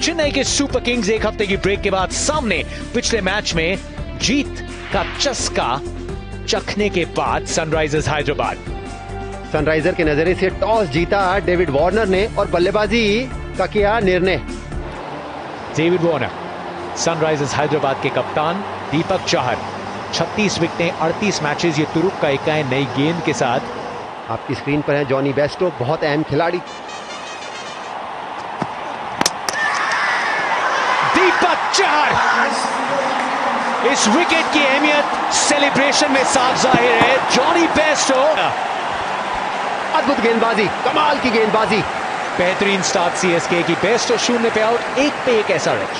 चेन्नई के super Kings एक हफ्ते की ब्रेक के बाद सामने पिछले मैच में जीत का चस्का चखने के बाद सनराइजर्स हैदराबाद। सनराइजर के नजरिए से टॉस जीता डेविड वार्नर ने और बल्लेबाजी का किया निर्णय। डेविड वार्नर सनराइजर्स हैदराबाद के कप्तान। दीपक चाहर 36 विकेटें 38 मैचेस, ये तुरुप का एक नई गेंद के साथ। आपकी स्क्रीन पर है जॉनी बेस्टो, बहुत अहम खिलाड़ी। दीपक चाहर, इस विकेट की अहमियत सेलिब्रेशन में साफ जाहिर है। जॉनी बेस्टो, अद्भुत गेंदबाजी, कमाल की गेंदबाजी। बेहतरीन स्टार्ट सीएसके की। बेस्टो 0 पे आउट, 1 पे 1 SRH।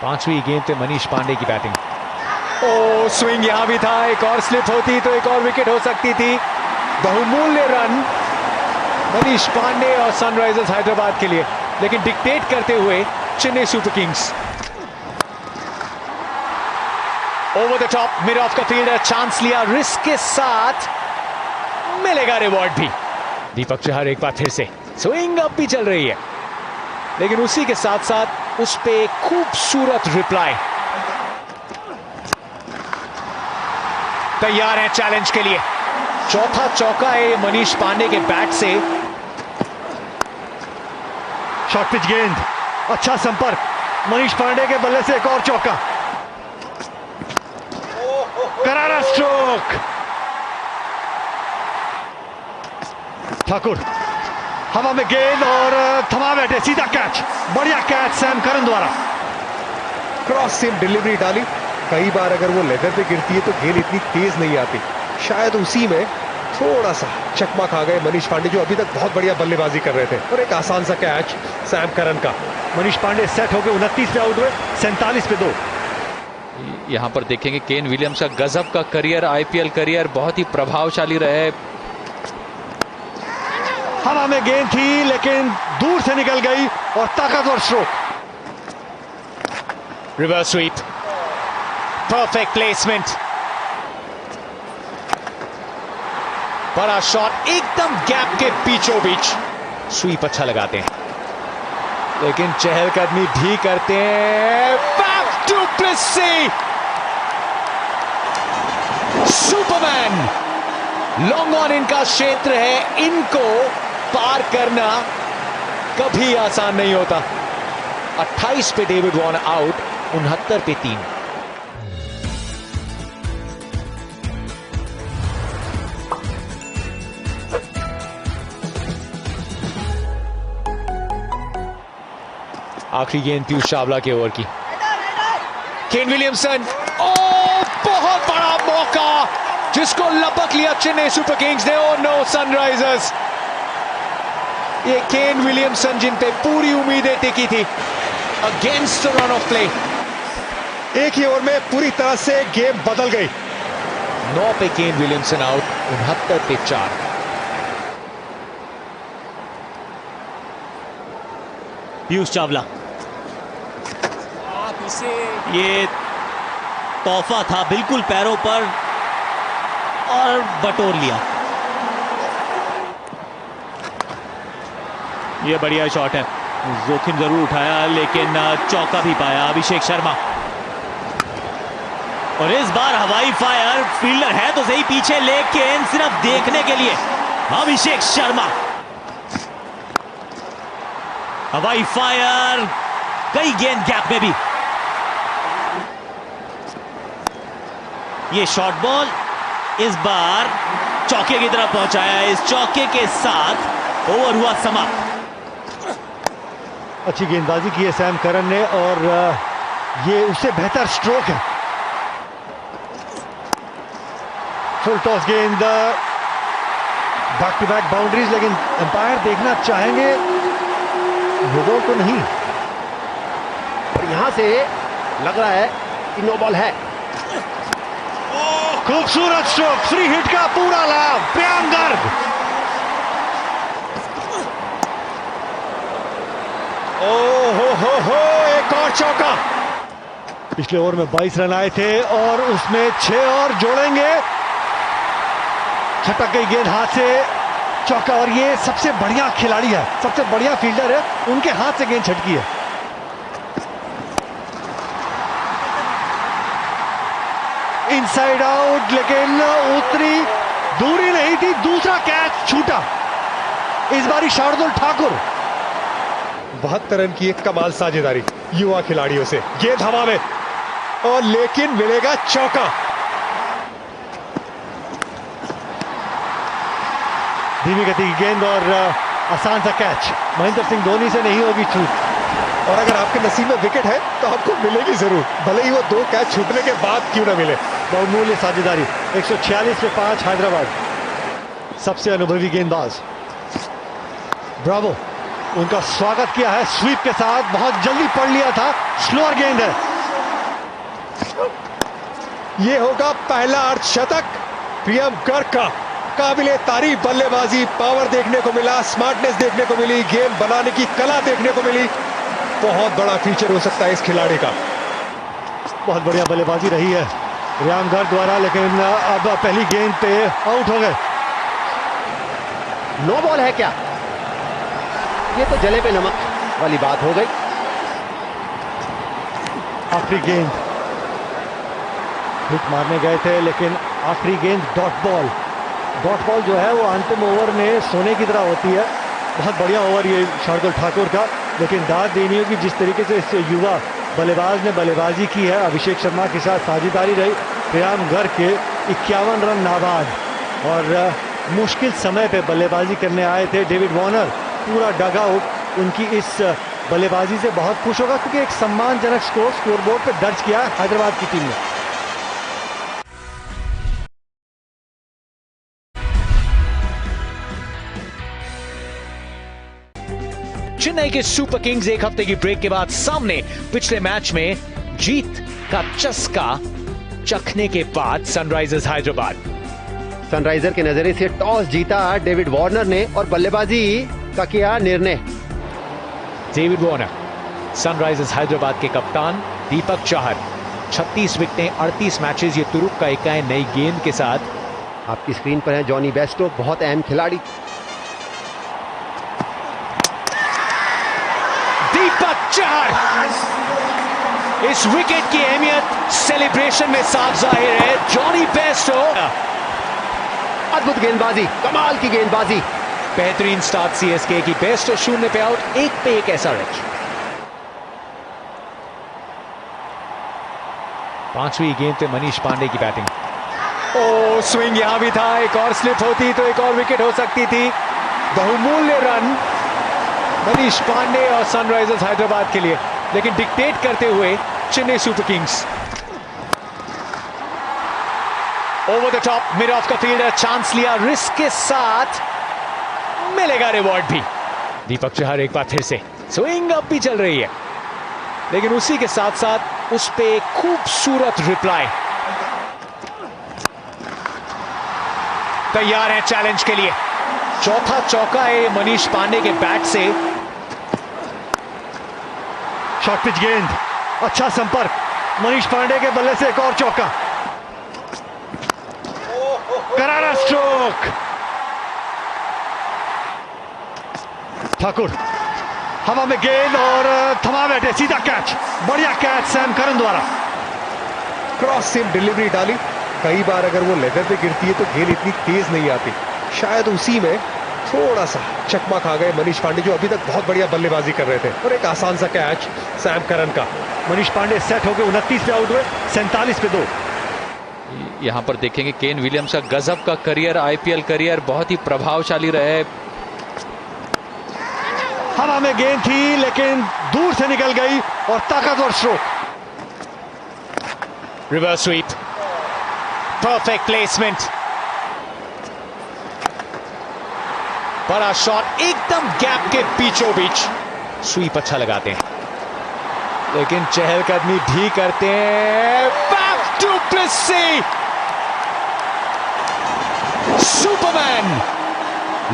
पांचवी गेंद पे मनीष पांडे की बैटिंग। ओ स्विंग यहां भी था, एक और स्लिप होती तो एक और विकेट हो सकती थी। बहुमूल्य रन मनीष पांडे और सनराइजर्स हैदराबाद के लिए, लेकिन डिक्टेट करते हुए Chennai super Kings. Over the top mid of का फील्डर, चांस लिया, रिस्क के साथ मिलेगा रिवॉर्ड भी। दीपक चहर एक बार फिर से स्विंग अप भी चल रही है, लेकिन उसी के साथ साथ उस पे खूबसूरत रिप्लाई। तैयार है चैलेंज के लिए। चौथा चौका है मनीष पांडे के बैट से। शॉर्ट पिच गेंद, अच्छा संपर्क, मनीष पांडे के बल्ले से एक और चौका। करारा स्ट्रोक। ठाकुर हवा में गेंद और थमा बैठे, सीधा कैच। बढ़िया कैच सैम करन द्वारा। क्रॉस सीम डिलीवरी डाली। कई बार अगर वो लेदर पे गिरती है तो गेंद इतनी तेज नहीं आती, शायद उसी में थोड़ा सा चकमा खा गए मनीष पांडे, जो अभी तक बहुत बढ़िया बल्लेबाजी कर रहे थे। और एक आसान सा कैच सैम करन का। मनीष पांडे सेट होकर 29 पे आउट हुए, 47 पे 2। यहां पर देखेंगे केन विलियम्स का गजब का करियर, आईपीएल करियर बहुत ही प्रभावशाली रहे। हवा में गेंद थी लेकिन दूर से निकल गई और ताकतवर stroke. Reverse sweep, perfect placement, बड़ा शॉट एकदम गैप के बीचों बीच। स्वीप अच्छा लगाते हैं, लेकिन चहलकदमी भी करते हैं। Back to Plessis, superman. Long on इनका क्षेत्र है, इनको पार करना कभी आसान नहीं होता। 28 पे डेविड वार्नर आउट, 69 पे 3। आखिरी गेंद पीयूष चावला के ओवर की। केन विलियमसन, ओ बहुत बड़ा मौका जिसको लपक लिया चेन्नई सुपर किंग्स ने। ओ नो सनराइजर्स, ये केन विलियमसन जिन पे पूरी उम्मीदें टिकी थी, against the run of play. एक ही ओवर में पूरी तरह से गेम बदल गई। 9 पे केन विलियमसन आउट, 69 पे 4। पीयूष चावला, ये तोहफा था बिल्कुल पैरों पर और बटोर लिया। ये बढ़िया शॉट है, जोखिम जरूर उठाया लेकिन चौका भी पाया अभिषेक शर्मा। और इस बार हवाई फायर, फील्डर है तो सही पीछे लेकिन सिर्फ देखने के लिए अभिषेक शर्मा। हवाई फायर, कई गेंद गैप में भी। ये शॉर्ट बॉल इस बार चौके की तरफ पहुंचाया। इस चौके के साथ ओवर हुआ समाप्त। अच्छी गेंदबाजी की है सैम करन ने और ये उससे बेहतर स्ट्रोक है। फुल टॉस गेंद, बैक टू बैक बाउंड्रीज, लेकिन अंपायर देखना चाहेंगे नो तो नहीं। और यहां से लग रहा है कि नो बॉल है। खूबसूरत स्ट्रोक, फ्री हिट का पूरा लाभ, प्रियांक गर्ग। हो एक और चौका। पिछले ओवर में 22 रन आए थे और उसमें 6 और जोड़ेंगे। छटक गई गेंद हाथ से, चौका। और ये सबसे बढ़िया खिलाड़ी है, सबसे बढ़िया फील्डर है, उनके हाथ से गेंद छटकी है। इनसाइड आउट, लेकिन उतरी, दूरी नहीं थी, दूसरा कैच छूटा। इस बारी शार्दुल ठाकुर। 72 रन की एक कमाल साझेदारी युवा खिलाड़ियों से। गेंद हवा में और लेकिन मिलेगा चौका। धीमी गति की गेंद और आसान सा कैच। महेंद्र सिंह धोनी से नहीं होगी चूक। और अगर आपके नसीब में विकेट है तो आपको मिलेगी जरूर, भले ही वो 2 कैच छूटने के बाद क्यों ना मिले। बहुमूल्य साझेदारी। 146 पे 5 हैदराबाद। सबसे अनुभवी गेंदबाज ब्रावो, उनका स्वागत किया है स्वीप के साथ। बहुत जल्दी पढ़ लिया था, स्लोअर गेंद है। ये होगा पहला अर्धशतक प्रियम गर्ग का। काबिले तारीफ बल्लेबाजी, पावर देखने को मिला, स्मार्टनेस देखने को मिली, गेम बनाने की कला देखने को मिली। बहुत बड़ा फीचर हो सकता है इस खिलाड़ी का। बहुत बढ़िया बल्लेबाजी रही है प्रियम गर्ग द्वारा, लेकिन अब पहली गेंद पे आउट हो गए। नो बॉल है क्या? ये तो जले पे नमक वाली बात हो गई। आखिरी गेंद हिट मारने गए थे, लेकिन आखिरी गेंद डॉट बॉल। डॉट बॉल जो है वो अंतिम ओवर में सोने की तरह होती है। बहुत बढ़िया ओवर ये शार्दुल ठाकुर का, लेकिन दाद देनी होगी जिस तरीके से इस युवा बल्लेबाज ने बल्लेबाजी की है। अभिषेक शर्मा के साथ साझेदारी रही। प्रियम गर्ग के 51 रन नाबाद, और मुश्किल समय पे बल्लेबाजी करने आए थे डेविड वार्नर। पूरा डग आउट उनकी इस बल्लेबाजी से बहुत खुश होगा, क्योंकि एक सम्मानजनक स्कोर स्कोरबोर्ड पे दर्ज किया हैदराबाद की टीम ने। चेन्नई के सुपर किंग्स एक हफ्ते की ब्रेक के बाद सामने। पिछले मैच में जीत का चस्का चखने के बाद सनराइजर्स हैदराबाद। सनराइजर के नजरिए से टॉस जीता डेविड वार्नर ने और बल्लेबाजी का किया निर्णय। डेविड वार्नर, सनराइजर्स हैदराबाद के कप्तान। दीपक चाहर, 36 विकेटें, 38 मैचेस। ये तुरुप का एक नई गेंद के साथ। आपकी स्क्रीन पर है जॉनी बेस्टो, बहुत अहम खिलाड़ी। दीपक चाहर, इस विकेट की अहमियत सेलिब्रेशन में साफ जाहिर है। जॉनी बेस्टो, अद्भुत गेंदबाजी, कमाल की गेंदबाजी। बेहतरीन स्टार्ट सीएसके की। बेस्टो 0 पे आउट, 1 पे 1 एसआरएच। 5वीं गेंद पे मनीष पांडे की बैटिंग। ओ, स्विंग यहां भी था। एक और स्लिप होती तो एक और विकेट हो सकती थी। बहुमूल्य रन मनीष पांडे और सनराइजर्स हैदराबाद के लिए, लेकिन डिक्टेट करते हुए Chennai super Kings. Over the top, mid of का फील्डर, चांस लिया, रिस्क के साथ मिलेगा रिवॉर्ड भी। दीपक चहर एक बार फिर से स्विंग अप भी चल रही है, लेकिन उसी के साथ साथ उस पे खूबसूरत रिप्लाई। तैयार है चैलेंज के लिए। चौथा चौका है मनीष पांडे के बैट से। शॉर्ट पिच गेंद, अच्छा संपर्क। मनीष पांडे के बल्ले से एक और चौका। करारा स्ट्रोक। ठाकुर हवा में गेंद और थमा बैठे, सीधा कैच। बढ़िया कैच सैम करन द्वारा। क्रॉस सीम डिलीवरी डाली। कई बार अगर वो लेदर पे गिरती है तो गेंद इतनी तेज नहीं आती। शायद उसी में थोड़ा सा चकमा खा गए मनीष पांडे, जो अभी तक बहुत बढ़िया बल्लेबाजी कर रहे थे। और एक आसान सा कैच सैम करन का। मनीष पांडे सेट होकर 29 पे आउट हुए, 47 पे 2। यहां पर देखेंगे केन विलियम्स का गजब का करियर, आईपीएल करियर बहुत ही प्रभावशाली रहे। हवा में गेंद थी, लेकिन दूर से निकल गई और ताकतवर stroke. Reverse sweep, perfect placement, बड़ा शॉट एकदम गैप के बीचों बीच। स्वीप अच्छा लगाते हैं, लेकिन चहलकदमी भी करते हैं। Back to Plessis, superman.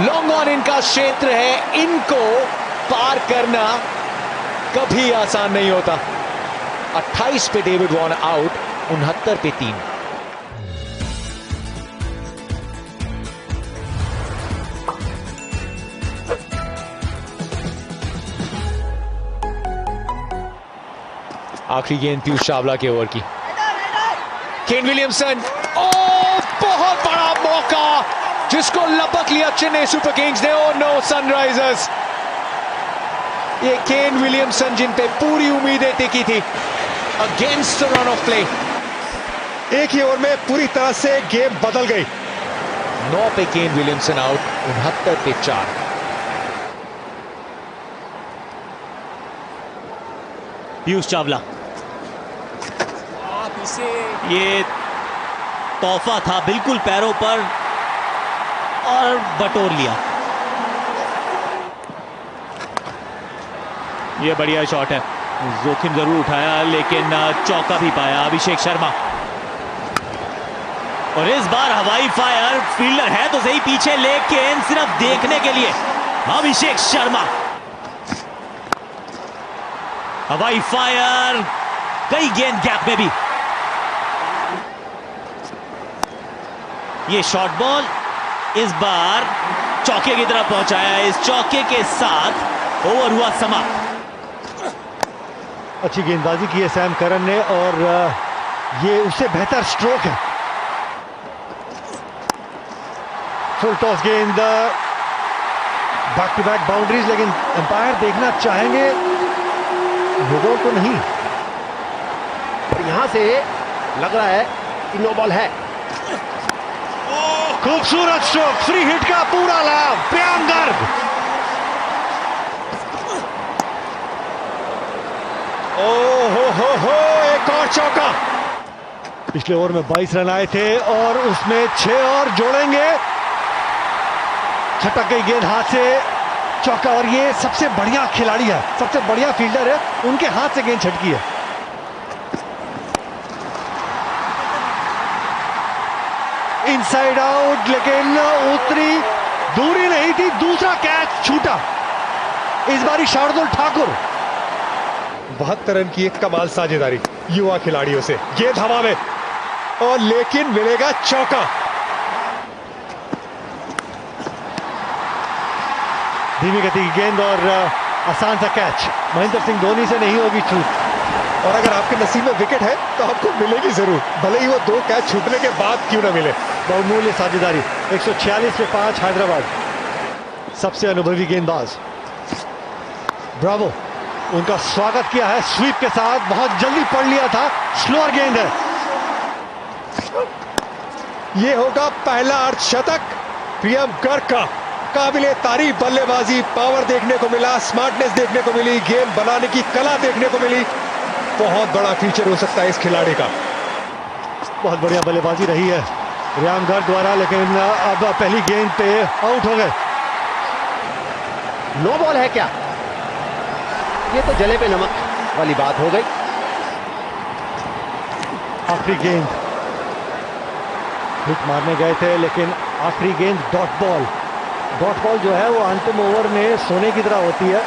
Long on इनका क्षेत्र है, इनको पार करना कभी आसान नहीं होता। 28 पे डेविड वार्नर आउट, 69 पे 3। आखिरी गेंद पीयूष चावला के ओवर की। केन विलियमसन, बहुत बड़ा मौका जिसको लपक लिया चेन्नई सुपर किंग्स ने। ओ नो सनराइजर्स, ये केन विलियमसन जिन पे पूरी उम्मीदें टिकी थी, against the run of play. एक ही ओवर में पूरी तरह से गेम बदल गई। 9 पे केन विलियमसन आउट, 69 पे 4। पीयूष चावला, ये तोहफा था बिल्कुल पैरों पर और बटोर लिया। ये बढ़िया शॉट है, जोखिम जरूर उठाया लेकिन चौका भी पाया अभिषेक शर्मा। और इस बार हवाई फायर, फील्डर है तो सही पीछे लेकिन सिर्फ देखने के लिए अभिषेक शर्मा। हवाई फायर, कई गेंद गैप में भी। ये शॉर्ट बॉल इस बार चौके की तरफ पहुंचाया। इस चौके के साथ ओवर हुआ समाप्त। अच्छी गेंदबाजी की है सैम करन ने और ये उससे बेहतर स्ट्रोक है। फुल टॉस गेंद, बैक टू बैक बाउंड्रीज, लेकिन अंपायर देखना चाहेंगे नो बॉल तो नहीं। और यहां से लग रहा है कि नो बॉल है। खूबसूरत स्ट्रोक, फ्री हिट का पूरा लाभ प्रियांक गर्ग। हो एक और चौका। पिछले ओवर में 22 रन आए थे और उसमें 6 और जोड़ेंगे। छटक गई गेंद हाथ से, चौका। और ये सबसे बढ़िया खिलाड़ी है, सबसे बढ़िया फील्डर है, उनके हाथ से गेंद छटकी है। इनसाइड आउट, लेकिन उतरी, दूरी नहीं थी, दूसरा कैच छूटा। इस बारी शार्दुल ठाकुर। 72 रन की एक कमाल साझेदारी युवा खिलाड़ियों से। गेंद हवा में और लेकिन मिलेगा चौका। धीमी गति की गेंद और आसान सा कैच। महेंद्र सिंह धोनी से नहीं होगी चूक। और अगर आपके नसीब में विकेट है तो आपको मिलेगी जरूर, भले ही वो 2 कैच छूटने के बाद क्यों ना मिले। बहुमूल्य साझेदारी। 146 पे 5 हैदराबाद। सबसे अनुभवी गेंदबाज, ब्रावो। उनका स्वागत किया है स्वीप के साथ, बहुत जल्दी पढ़ लिया था, स्लोअर गेंद है। ये होगा पहला अर्धशतक प्रियांक गर्ग का। काबिले तारीफ बल्लेबाजी, पावर देखने को मिला, स्मार्टनेस देखने को मिली, गेम बनाने की कला देखने को मिली। बहुत बड़ा फीचर हो सकता है इस खिलाड़ी का। बहुत बढ़िया बल्लेबाजी रही है प्रियांक गर्ग द्वारा, लेकिन अब पहली गेंद पे आउट हो गए। नो बॉल है क्या? ये तो जले पे नमक वाली बात हो गई। आखिरी गेंद हिट मारने गए थे, लेकिन आखिरी गेंद डॉट बॉल। डॉट बॉल जो है वो अंतिम ओवर में सोने की तरह होती है।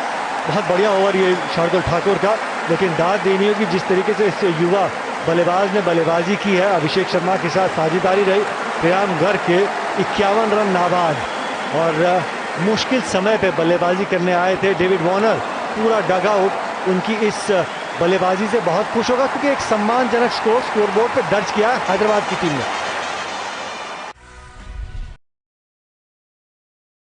बहुत बढ़िया ओवर ये शार्दुल ठाकुर का, लेकिन दाद देनी होगी जिस तरीके से इस युवा बल्लेबाज ने बल्लेबाजी की है। अभिषेक शर्मा के साथ साझेदारी रही। प्रियांक गर्ग के 51 रन नाबाद और मुश्किल समय पे बल्लेबाजी करने आए थे डेविड वार्नर। पूरा डग आउट उनकी इस बल्लेबाजी से बहुत खुश होगा, क्योंकि एक सम्मानजनक स्कोर स्कोरबोर्ड पे दर्ज किया हैदराबाद की टीम ने।